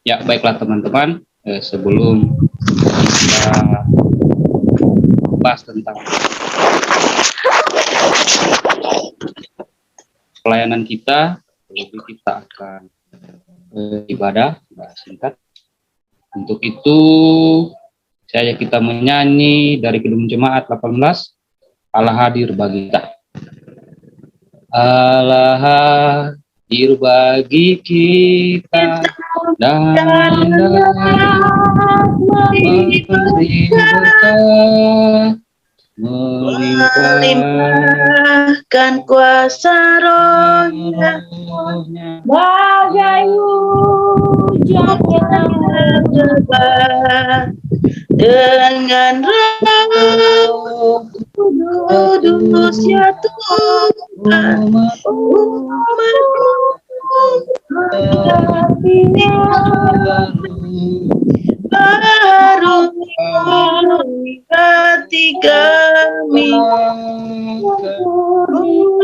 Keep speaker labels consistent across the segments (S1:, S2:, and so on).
S1: Ya, baiklah teman-teman, sebelum kita bahas tentang pelayanan kita, lebih kita akan ibadah singkat. Untuk itu, saya kita menyanyi dari Kidung Jemaat 18, Allah hadir bagi kita. Allah hadir bagi kita dan memberi berkat,
S2: melimpahkan kuasa rohnya bagai hujan yang lebat dengan roh kudus ya Tuhan baru hati kami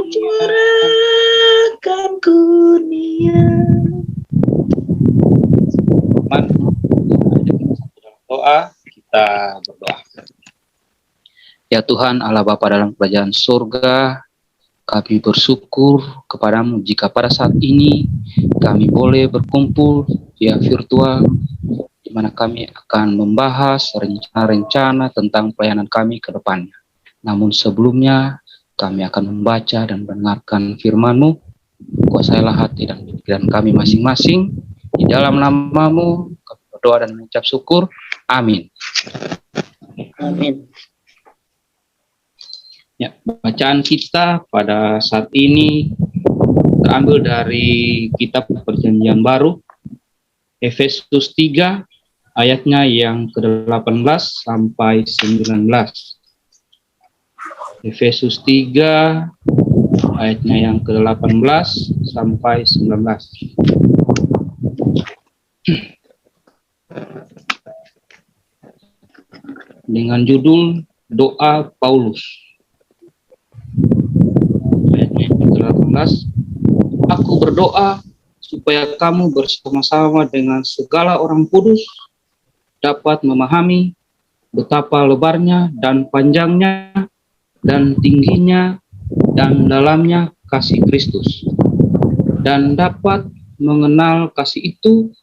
S2: curahkan kurnia.
S1: Doa, kita berdoa. Ya Tuhan Allah Bapa dalam kerajaan surga, kami bersyukur kepadamu jika pada saat ini kami boleh berkumpul via virtual, di mana kami akan membahas rencana-rencana tentang pelayanan kami ke depannya. Namun sebelumnya, kami akan membaca dan mendengarkan firman-Mu. Kuasailah hati dan pikiran kami masing-masing. Di dalam nama-Mu, kami berdoa dan mengucap syukur. Amin.
S2: Amin.
S1: Ya, bacaan kita pada saat ini terambil dari kitab Perjanjian Baru, Efesus 3, ayatnya yang ke-18 sampai 19. Efesus 3, ayatnya yang ke-18 sampai 19. Dengan judul Doa Paulus. Ayatnya yang ke-18, aku berdoa supaya kamu bersama-sama dengan segala orang kudus dapat memahami betapa lebarnya dan panjangnya dan tingginya dan dalamnya kasih Kristus, dan dapat mengenal kasih itu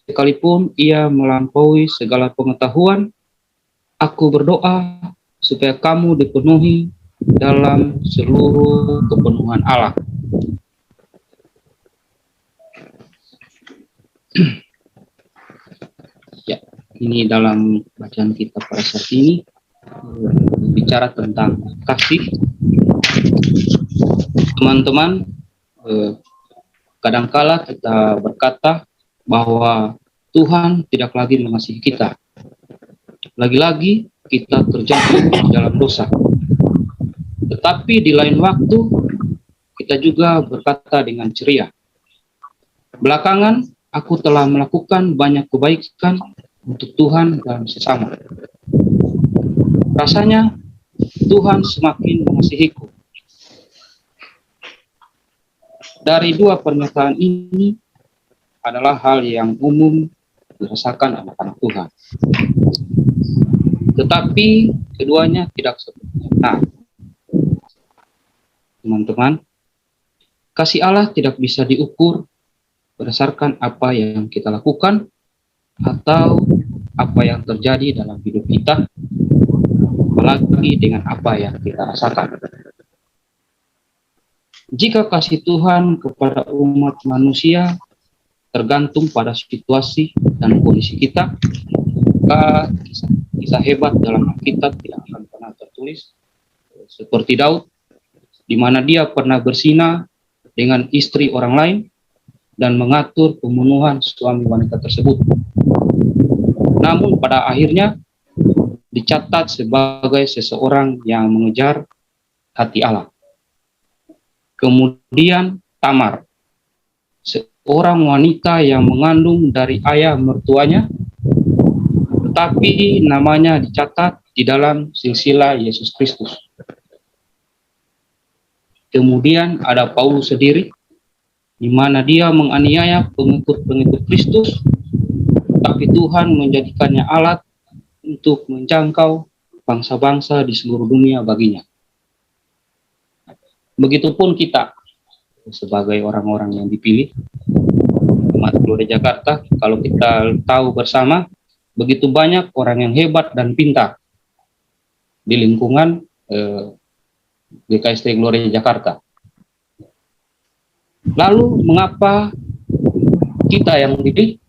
S1: sekalipun ia melampaui segala pengetahuan. Aku berdoa supaya kamu dipenuhi dalam seluruh kepenuhan Allah. Ya, ini dalam bacaan kita pada saat ini bicara tentang kasih. Teman-teman, kadangkala kita berkata bahwa Tuhan tidak lagi mengasihi kita. Lagi-lagi kita terjatuh di dalam dosa. Tetapi di lain waktu, kita juga berkata dengan ceria, belakangan aku telah melakukan banyak kebaikan untuk Tuhan dan sesama. Rasanya Tuhan semakin mengasihiku. Dari dua pernyataan ini adalah hal yang umum dirasakan anak-anak Tuhan. Tetapi keduanya tidak sempurna. Teman-teman, kasih Allah tidak bisa diukur berdasarkan apa yang kita lakukan atau apa yang terjadi dalam hidup kita, apalagi dengan apa yang kita rasakan. Jika kasih Tuhan kepada umat manusia tergantung pada situasi dan kondisi kita, maka kisah hebat dalam Alkitab tidak akan pernah tertulis. Seperti Daud, di mana dia pernah berzina dengan istri orang lain dan mengatur pembunuhan suami wanita tersebut. Namun pada akhirnya dicatat sebagai seseorang yang mengejar hati Allah. Kemudian Tamar, seorang wanita yang mengandung dari ayah mertuanya, tetapi namanya dicatat di dalam silsilah Yesus Kristus. Kemudian ada Paulus sendiri, di mana dia menganiaya pengikut-pengikut Kristus tetapi Tuhan menjadikannya alat untuk menjangkau bangsa-bangsa di seluruh dunia baginya. Begitupun kita sebagai orang-orang yang dipilih umat Gloria Jakarta, kalau kita tahu bersama, begitu banyak orang yang hebat dan pintar di lingkungan GKST Gloria Jakarta. Lalu mengapa kita yang dipilih?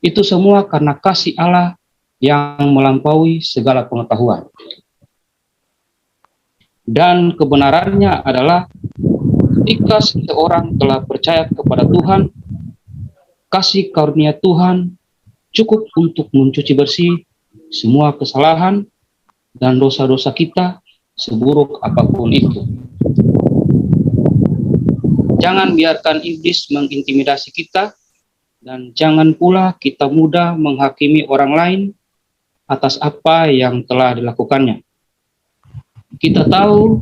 S1: Itu semua karena kasih Allah yang melampaui segala pengetahuan. Dan kebenarannya adalah ketika seseorang telah percaya kepada Tuhan, kasih karunia Tuhan cukup untuk mencuci bersih semua kesalahan dan dosa-dosa kita, seburuk apapun itu. Jangan biarkan iblis mengintimidasi kita, dan jangan pula kita mudah menghakimi orang lain atas apa yang telah dilakukannya. Kita tahu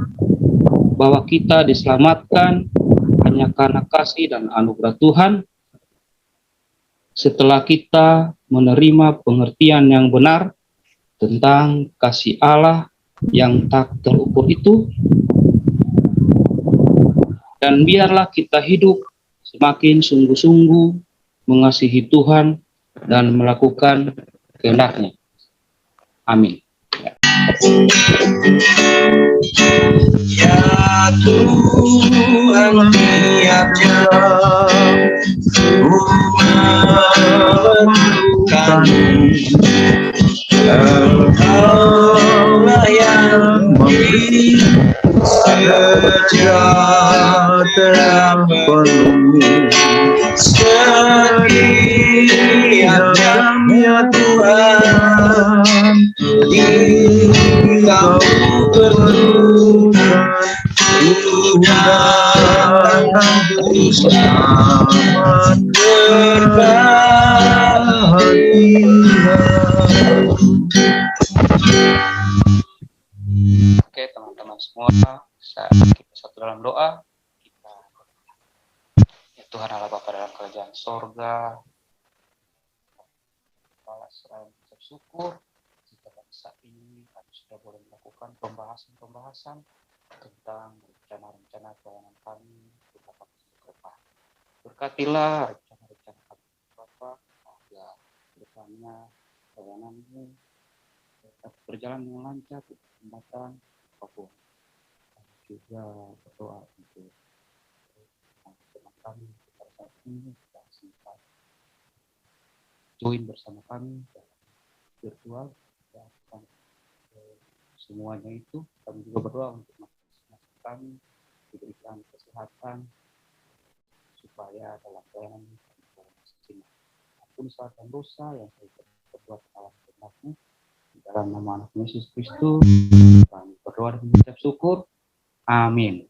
S1: bahwa kita diselamatkan hanya karena kasih dan anugerah Tuhan setelah kita menerima pengertian yang benar tentang kasih Allah yang tak terukur itu, dan biarlah kita hidup semakin sungguh-sungguh mengasihi Tuhan dan melakukan kehendak-Nya. Amin.
S3: Ya Tuhan, tiap jam ku memerlukanmu. Engkaulah yang memberi sejahtera penuh setiap jamnya Tuhan. Engkau perlukan Tuhan selamat berbahagia.
S1: Oke, teman-teman semua, kita satu dalam doa. Kita, ya Tuhan Allah Bapa dalam kerajaan sorga, balas serah bersyukur jika pada saat ini kami sudah boleh melakukan pembahasan tentang rencana-rencana pelayanan kami di Bapak ke depan. Berkatilah rencana-rencana kami Bapak, agar depannya pelayanan-Mu tetap berjalan dengan lancar di kesempatan apapun. Kami juga berdoa untuk teman kami pada saat ini yang sempat join bersama kami dalam virtual, dan semuanya itu kami juga berdoa untuk masing-masing kami diberikan kesehatan supaya dalam pelayanan kami maksimal. Ampun salah dan dosa yang saya berbuat salah kehendak-Mu, di dalam nama anak Yesus Kristus kami berdoa dan mengucap syukur. Amin.